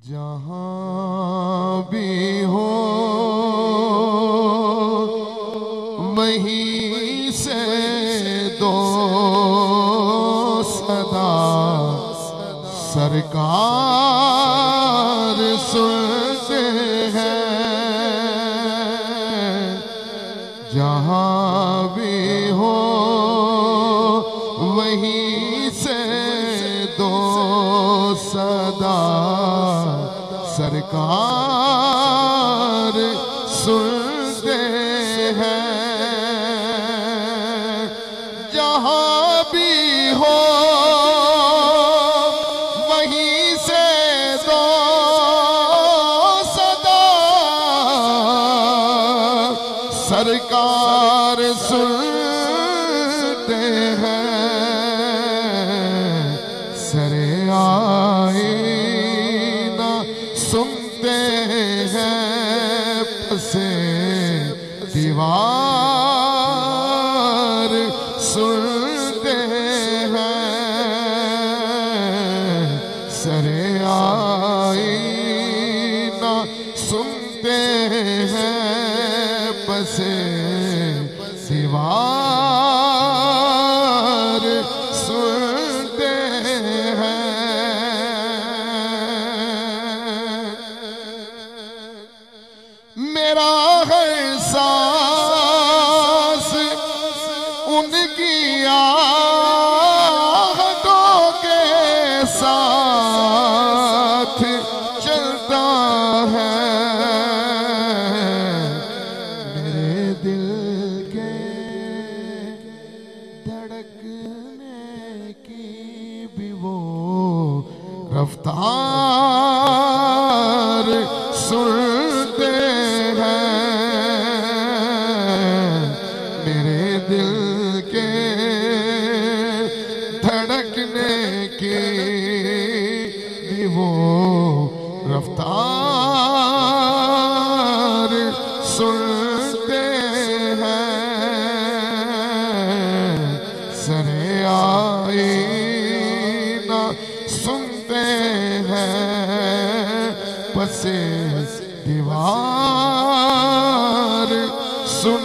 जहाँ भी हो वहीं से दो सदा सरकार सुनते हैं। जहाँ भी हो वहीं से दो सदा सरकार सुनते हैं। जहाँ भी हो वहीं से दो सदा सरकार सुनते हैं। सरे आए ना सुनते हैं, पसे दीवार सुनते हैं। सरे आए ना सुनते हैं, पसे दीवार सुनते हैं। मेरा हर सांस उनकी आहटों के साथ चलता है। मेरे दिल के धड़कने की भी वो रफ्तार सुनते हैं। मेरे दिल के धड़कने की भी वो रफ्तार सुनते हैं। सरे आए ना सुनते हैं, पसे दीवार सुन